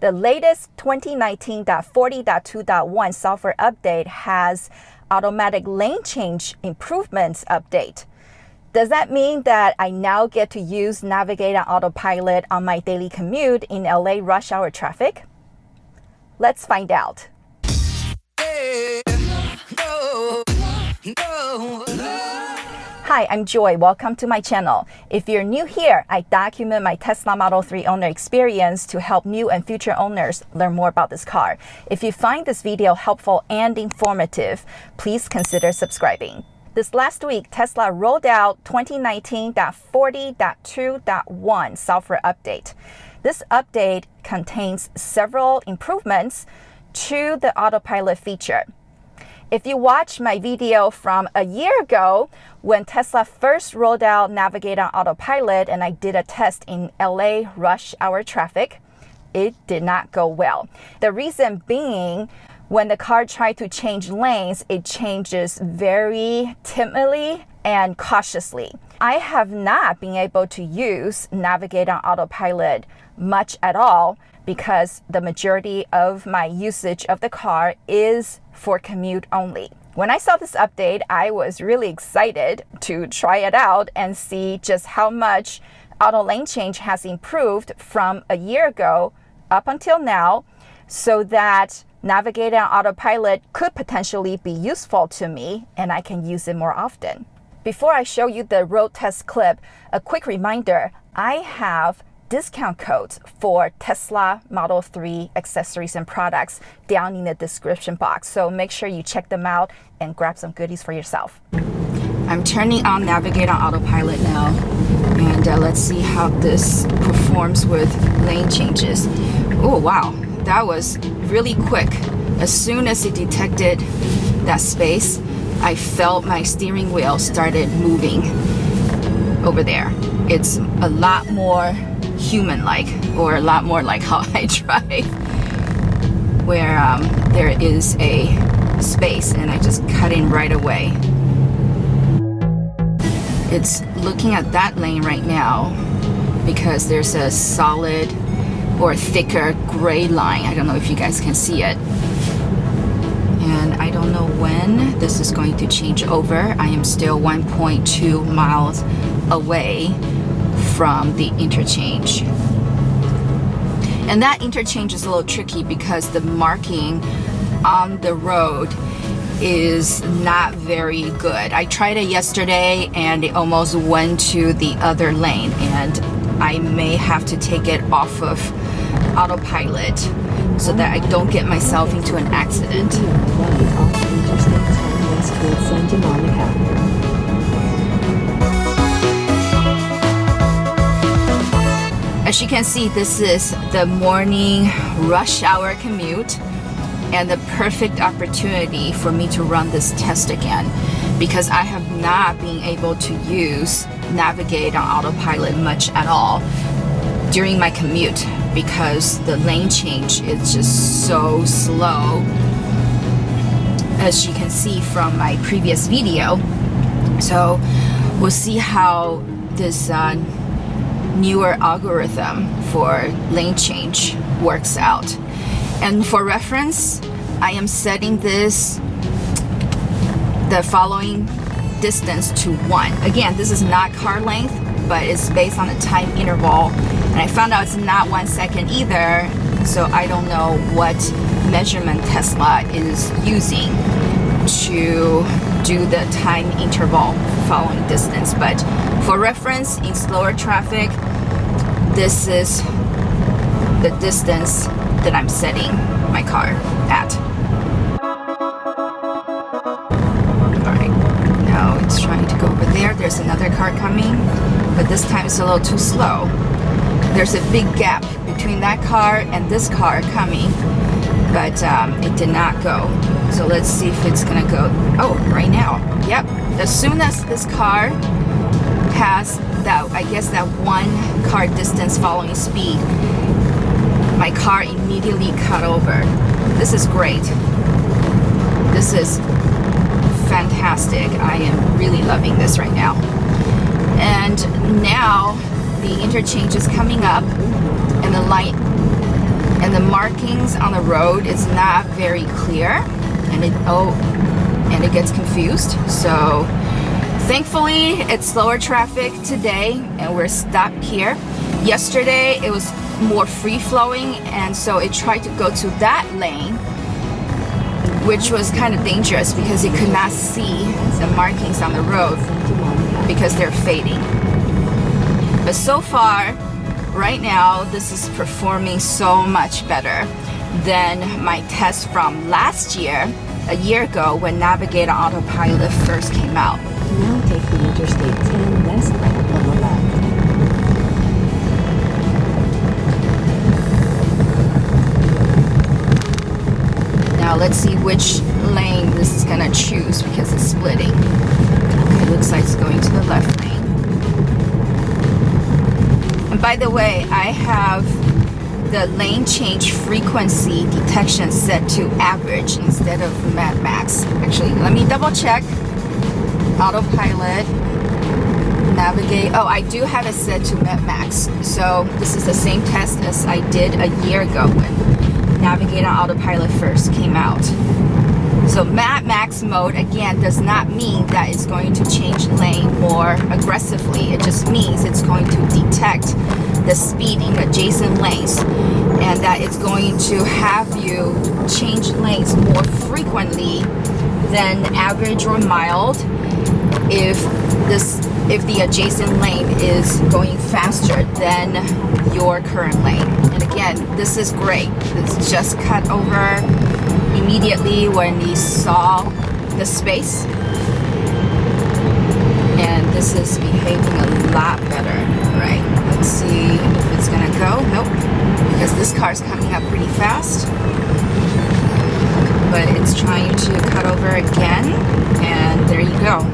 The latest 2019.40.2.1 software update has automatic lane change improvements update. Does that mean that I now get to use Navigate on Autopilot on my daily commute in LA rush hour traffic? Let's find out. Hi, I'm Joy. Welcome to my channel. If you're new here, I document my Tesla Model 3 owner experience to help new and future owners learn more about this car. If you find this video helpful and informative, please consider subscribing. This last week, Tesla rolled out 2019.40.2.1 software update. This update contains several improvements to the autopilot feature. If you watch my video from a year ago, when Tesla first rolled out Navigate on Autopilot and I did a test in LA rush hour traffic, it did not go well. The reason being, when the car tried to change lanes, it changes very timidly and cautiously. I have not been able to use Navigate on Autopilot much at all because the majority of my usage of the car is for commute only. When I saw this update, I was really excited to try it out and see just how much auto lane change has improved from a year ago up until now, so that Navigate on Autopilot could potentially be useful to me and I can use it more often. Before I show you the road test clip, a quick reminder, I have discount codes for Tesla Model 3 accessories and products down in the description box. So make sure you check them out and grab some goodies for yourself. I'm turning on Navigate on Autopilot now, and let's see how this performs with lane changes. Oh wow, that was really quick. As soon as it detected that space, I felt my steering wheel started moving over there. It's a lot more human-like, or a lot more like how I drive, where there is a space and I just cut in right away. It's looking at that lane right now because there's a solid or thicker gray line. I don't know if you guys can see it. And I don't know when this is going to change over. I am still 1.2 miles away from the interchange. And that interchange is a little tricky because the marking on the road is not very good. I tried it yesterday and it almost went to the other lane, and I may have to take it off of autopilot so that I don't get myself into an accident. As you can see, this is the morning rush hour commute and the perfect opportunity for me to run this test again, because I have not been able to use Navigate on Autopilot much at all during my commute because the lane change is just so slow, as you can see from my previous video. So we'll see how this newer algorithm for lane change works out. And for reference, I am setting the following distance to 1. Again, this is not car length, but it's based on a time interval. And I found out it's not 1 second either, so I don't know what measurement Tesla is using to do the time interval following distance. But for reference, in slower traffic, this is the distance that I'm setting my car at. Alright, now it's trying to go over there. There's another car coming, but this time it's a little too slow. There's a big gap between that car and this car coming, but it did not go. So let's see if it's gonna go. Oh, right now. Yep. As soon as this car has that, I guess that 1 car distance following speed, my car immediately cut over. This is great. This is fantastic. I am really loving this right now. And now the interchange is coming up and the light and the markings on the road is not very clear, and it gets confused. So thankfully it's slower traffic today and we're stopped here. Yesterday it was more free-flowing, and so it tried to go to that lane, which was kind of dangerous because it could not see the markings on the road because they're fading. But so far, right now, this is performing so much better than my test from last year, a year ago, when Navigate on Autopilot first came out. Now take the Interstate 10 west on the left. Now let's see which lane this is gonna choose because it's splitting. Okay, it looks like it's going to the left lane. And by the way, I have the lane change frequency detection set to average instead of max. Actually, let me double check. Autopilot, Navigate. Oh, I do have it set to max. So this is the same test as I did a year ago when Navigate on Autopilot first came out. So max mode, again, does not mean that it's going to change lane more aggressively. It just means it's going to detect the speed in adjacent lanes, and that it's going to have you change lanes more frequently than average or mild if the adjacent lane is going faster than your current lane. And again, this is great. It's just cut over immediately when we saw the space, and this is behaving a lot better. All right, let's see if it's gonna go. Nope, because this car's coming up pretty fast, but it's trying to cut over again, and there you go.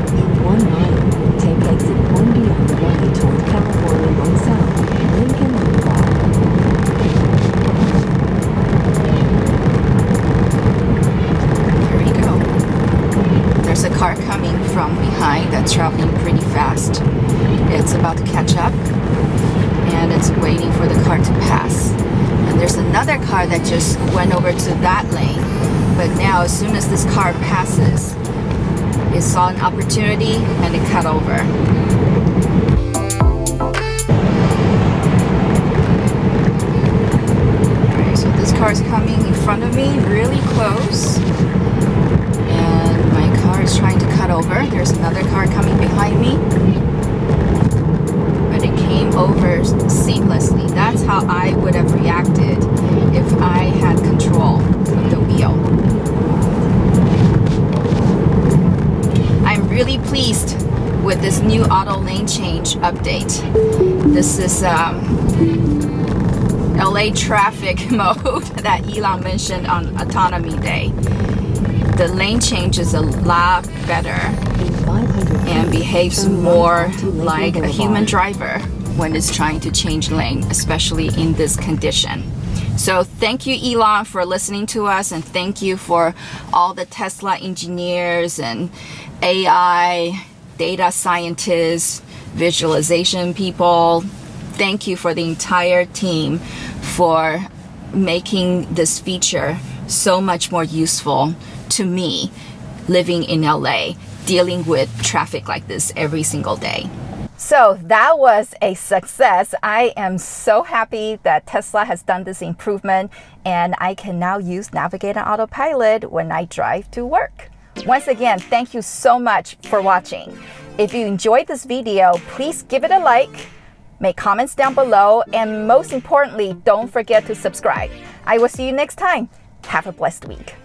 In 1 mile, take exit 1B on the right toward California 1 South, Lincoln Boulevard. Here we go. There's a car coming from behind that's traveling pretty fast. It's about to catch up, and it's waiting for the car to pass. And there's another car that just went over to that lane, but now as soon as this car passes, it saw an opportunity and it cut over. Alright, so this car is coming in front of me really close, and my car is trying to cut over. There's another car coming behind me, but it came over seamlessly. That's how I would have reacted if I had control of the wheel. I'm really pleased with this new auto lane change update. This is LA traffic mode that Elon mentioned on Autonomy Day. The lane change is a lot better and behaves more like a human driver when it's trying to change lane, especially in this condition. So thank you, Elon, for listening to us, and thank you for all the Tesla engineers and AI, data scientists, visualization people. Thank you for the entire team for making this feature so much more useful to me living in LA, dealing with traffic like this every single day. So that was a success. I am so happy that Tesla has done this improvement, and I can now use Navigate on Autopilot when I drive to work. Once again, thank you so much for watching. If you enjoyed this video, please give it a like, make comments down below, and most importantly, don't forget to subscribe. I will see you next time. Have a blessed week.